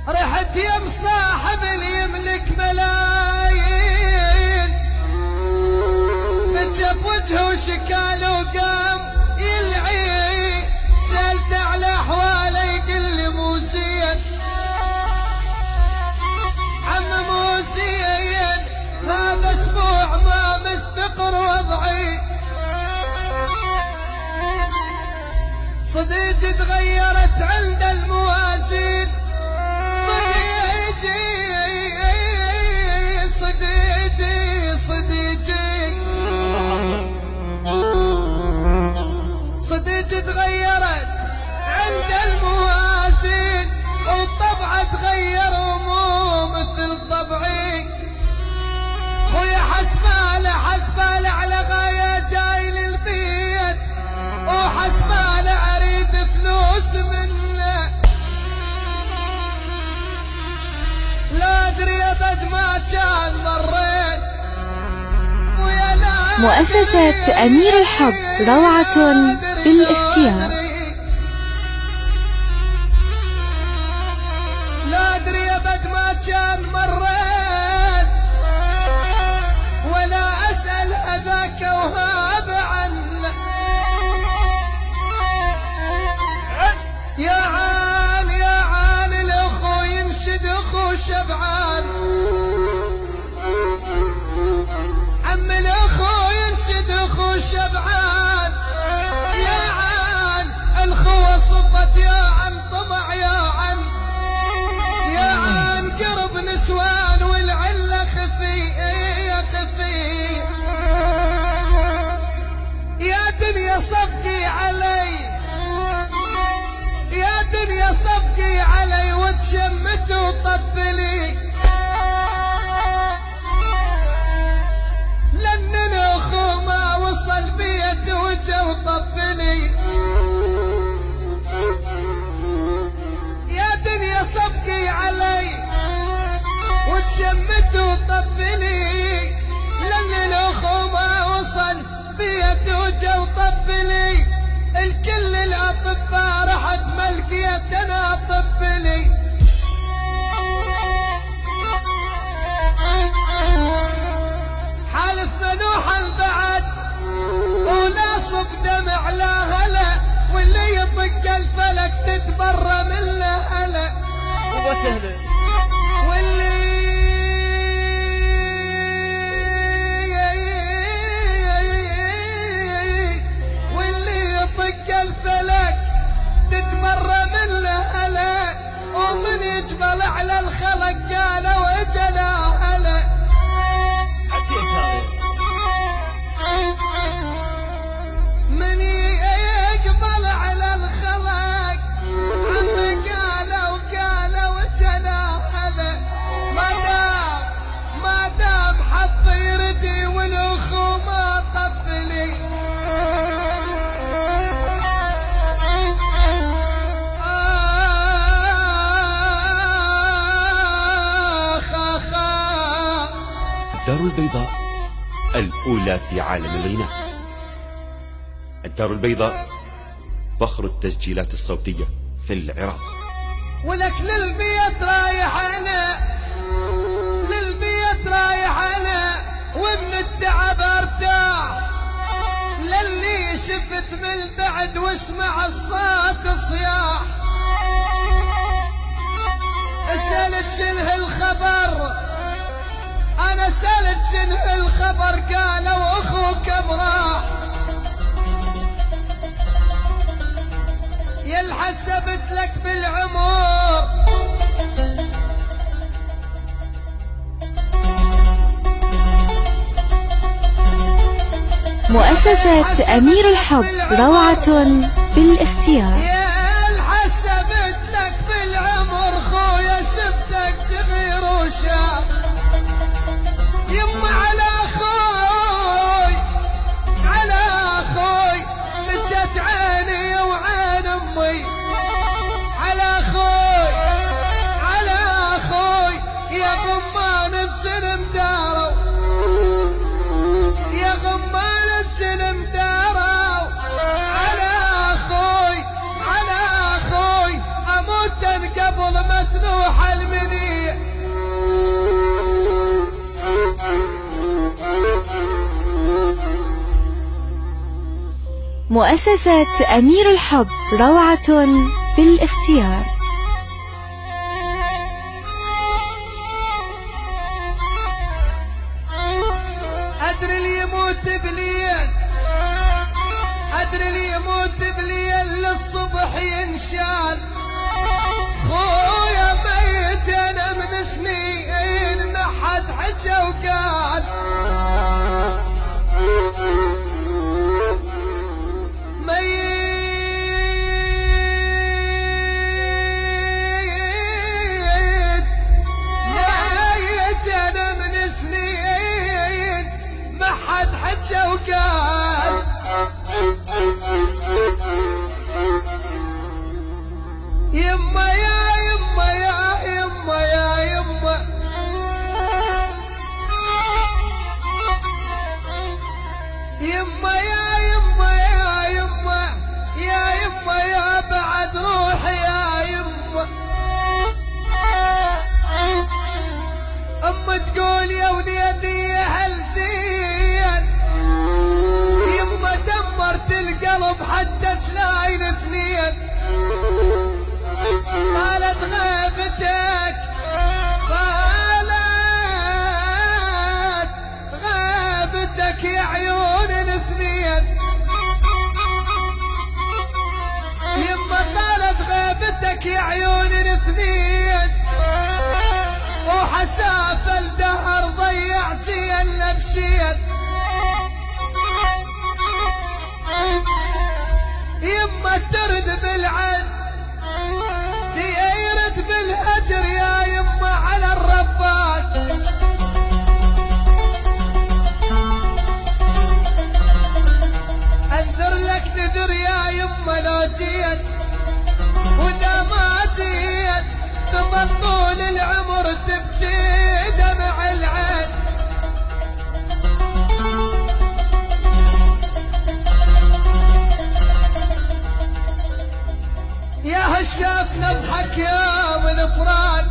رحت يم صاحب اللي يملك ملايين، فتشف وجهه وشكال وقام يلعي. سألت على احواله يقول لي مو زين عم مو زين، هذا اسبوع ما مستقر وضعي. صديقي تغيرت عند الموازين، صديقي صديقي صديقي صديقي تغيرت عند الموازين، وطبعه تغير ومو مثل طبعي. خويا حسباله على غايه جاي للبيت، وحسباله اريد فلوس منه. لا ادري ابد ما كان مريت ويا لا مؤسسة أمير الحب روعة بالاختيار. لا ادري ابد ما كان مريت، ولا اسال هذاك وهذا عنه. يا عان الاخو ينشد اخو شبعان، عم الاخو ينشد اخو شبعان. يا عان الخوة صفت، يا عن طمع، يا عن قرب نسوان والعلة خفي خفي. يا دنيا صفقي علي، يا دنيا صفقي علي وتشمت وطبلي. لأن الأخو ما وصل بيد وجه وطبلي. يا دنيا صفقي علي وتشمت وطبلي. لأن الأخو ما وصل بيد وجه وطبلي. الكل الأطباء رحت ملكيت أنا طبلي. حالف منوح البعد وناصب دمع لا هلا، واللي يطق الفلك تتبرى من له هلا. واللي يطق الفلك تتبرى من له هلا، ومن يجبل على الخلق قالوا اجلا هلا. من يقبل على الخلق عم قالوا اجلا هلا. ما دام حظ يردي والاخو ما طبلي. الدار البيضاء الأولى في عالم الغناء. الدار البيضاء فخر التسجيلات الصوتية في العراق. ولك للبيت رايح انا، للبيت رايح انا، ومن التعب ارتاح. للي شفت من البعد واسمع الصوت صياح. سألت شنه الخبر، انا سألت شنه الخبر، قالوا اخوك براح. يل حسبت لك بالعمر مؤسسة أمير الحب روعة بالاختيار. يل حسبت لك بالعمر خويا سبتك صغير وشاب. يما على اخوي على اخوي بجت عيني وعين امي. على اخوي يا غمان السلم داروا، يا غمان السلم داروا. على اخوي مؤسسة أمير الحب، روعة في الاختيار. أدري اللي يموت بليل، أدري اللي يموت بليل للصبح ينشال. خويا ميت أنا من سنين ما حد حكى وقال. ميت ميت أنا من سنين ما حد حكى وقال. يما يا يما يا يما يا يما، يما يا يما يا يما يا يما يا بعد روحي يا يما. أم تقول يا وليدي هل زين، يما دمرت القلب حتى تلاين اثنين. قالت غيبتك، قالت غيبتك يا عيون الاثنين. يما قالت غيبتك يا عيون الاثنين، وحساف الدهر ضيع زين لبشين. يما ترد بالعد يرد بالهجر يا يما على الربات. انذر لك نذر يا يما لو جيت، واذا ما جيت تظل طول العمر تبكي دمع العين. يا هالشاف نضحك يا والفراق،